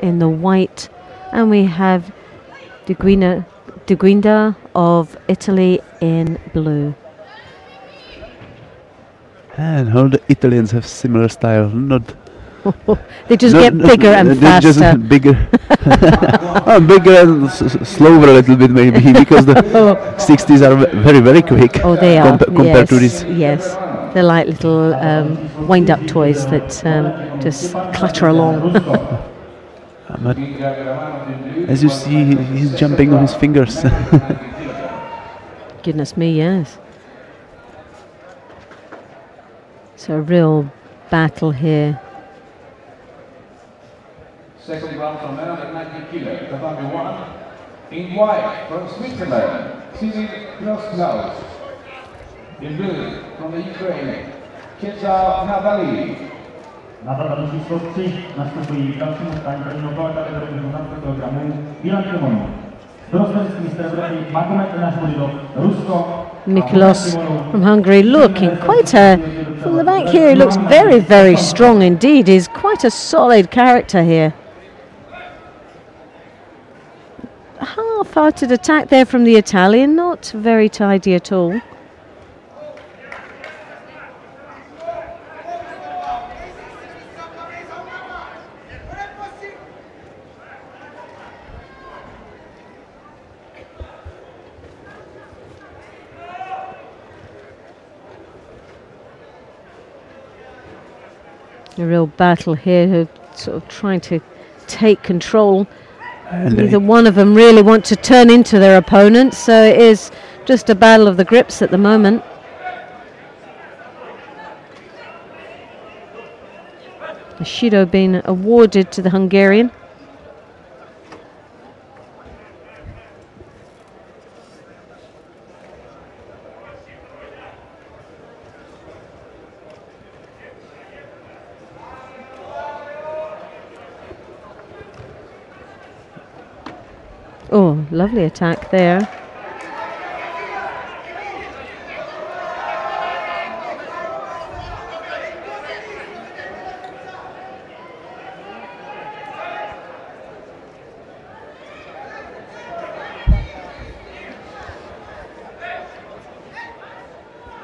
in the white, and we have Guida of Italy in blue. And all the Italians have similar style, not they just get bigger and faster. Just bigger, bigger and slower a little bit maybe, because the 60s are very, very quick. Oh, they are compared to this. Yes, they're like little wind-up toys that just clatter along. But as you see, he's jumping on his fingers. Goodness me, yes. So a real battle here. Second round from men at 90 kilos, the number 1. In white from Switzerland, Miklos. In blue from the Ukraine, Nadali. Na číslo 3 nastupují v dalším utkání prvního kola kategorie 18 kg Milan Timon. Dorostlický mistr Evropy Magomed Nashvili, Rusko. Miklos from Hungary, looking quite from the back here, he looks very, very strong indeed. He's quite a solid character here. Half-hearted attack there from the Italian, not very tidy at all. A real battle here, sort of trying to take control. Neither one of them really want to turn into their opponents, so it is just a battle of the grips at the moment. The Judo being awarded to the Hungarian. Oh, lovely attack there.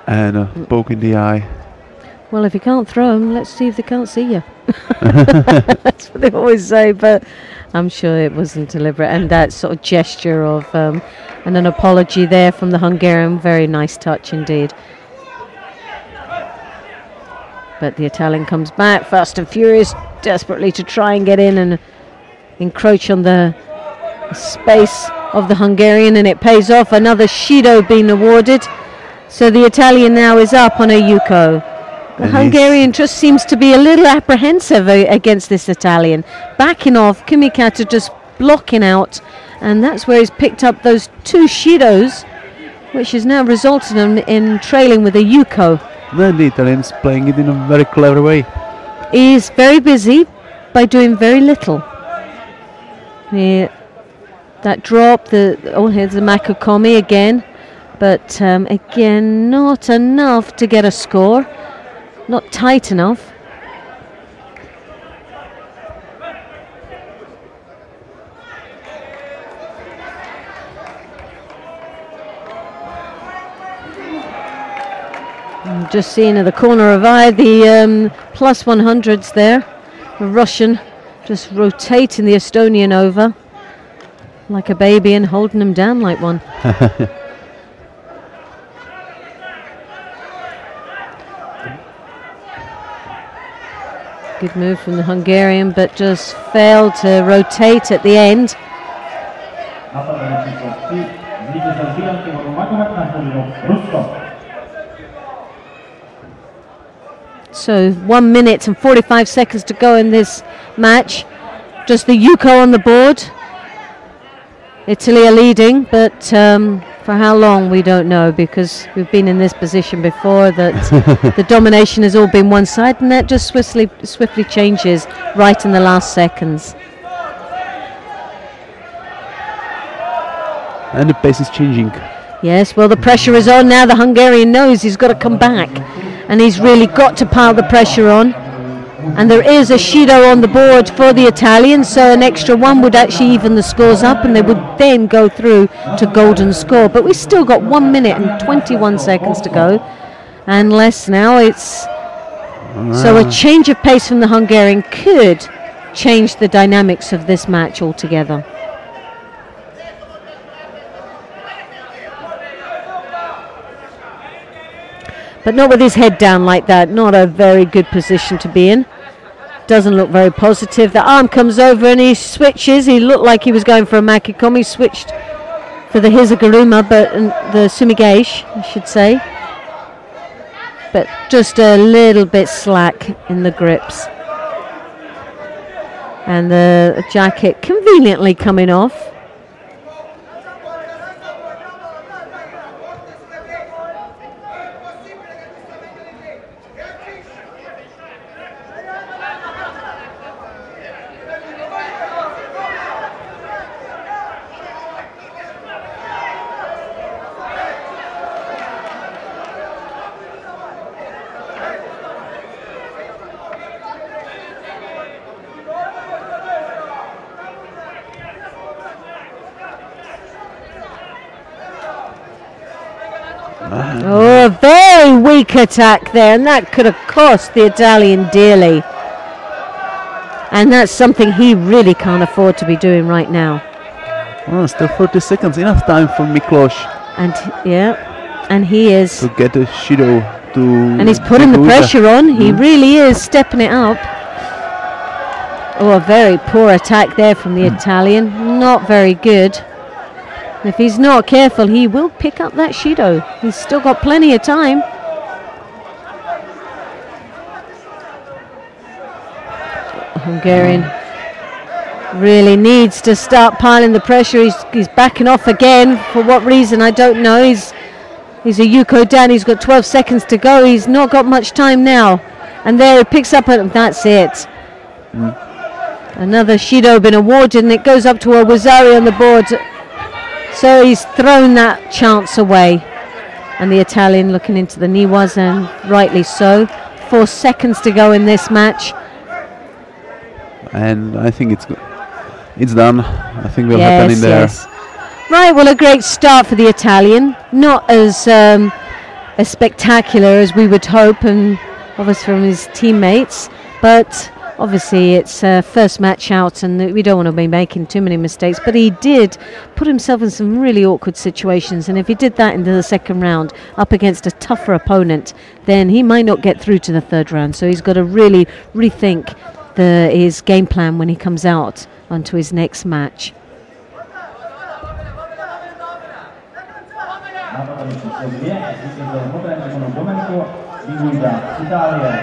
And a poke in the eye. Well, if you can't throw them, let's see if they can't see you. That's what they always say, but I'm sure it wasn't deliberate. And that sort of gesture of and an apology there from the Hungarian, very nice touch indeed. But the Italian comes back fast and furious, desperately to try and get in and encroach on the space of the Hungarian, and it pays off. Another Judo being awarded. So the Italian now is up on a Yuko. The Hungarian just seems to be a little apprehensive against this Italian. Backing off, Kumikata just blocking out, and that's where he's picked up those 2 Judos, which has now resulted in trailing with a Yuko. The Italian's playing it in a very clever way. He's very busy by doing very little. That drop, here's the Makukomi again, but again, not enough to get a score. Not tight enough. I'm just seeing at the corner of eye the plus 100s there. The Russian just rotating the Estonian over like a baby and holding him down like one. Good move from the Hungarian, but just failed to rotate at the end. So 1 minute and 45 seconds to go in this match. Just the Yuko on the board. Italy are leading, but for how long we don't know, because we've been in this position before that the domination has all been one side, and that just swiftly changes right in the last seconds. And the pace is changing. Yes, well, the pressure is on now. The Hungarian knows he's got to come back, and he's really got to pile the pressure on. And there is a Shido on the board for the Italians, so an extra one would actually even the scores up, and they would then go through to golden score. But we've still got 1 minute and 21 seconds to go, and less now. It's so a change of pace from the Hungarian could change the dynamics of this match altogether. But not with his head down like that. Not a very good position to be in. Doesn't look very positive. The arm comes over and he switches. He looked like he was going for a Makikomi. He switched for the Hizagaruma, but the Sumigeish, I should say. But just a little bit slack in the grips. And the jacket conveniently coming off. Oh, a very weak attack there, and that could have cost the Italian dearly. And that's something he really can't afford to be doing right now. Oh, still 40 seconds, enough time for Miklos. And yeah, and he is. To get a Shido to. And he's putting the pressure on. He really is stepping it up. Oh, a very poor attack there from the Italian. Not very good. If he's not careful, he will pick up that Shido. He's still got plenty of time. Hungarian really needs to start piling the pressure. He's backing off again. For what reason, I don't know. He's a Yuko down. He's got 12 seconds to go. He's not got much time now. And there he picks up, and that's it. Another Shido been awarded, and it goes up to a Wazari on the board. So he's thrown that chance away. And the Italian looking into the Niwas, and rightly so. 4 seconds to go in this match. And I think it's done. I think we'll happen in there. Yes. Right, well, a great start for the Italian. Not as spectacular as we would hope, and obviously from his teammates. But obviously it's first match out, and we don't want to be making too many mistakes. But he did put himself in some really awkward situations, and if he did that into the second round up against a tougher opponent, then he might not get through to the third round. So he's got to really rethink his game plan when he comes out onto his next match. Domenico, Guida, Italia,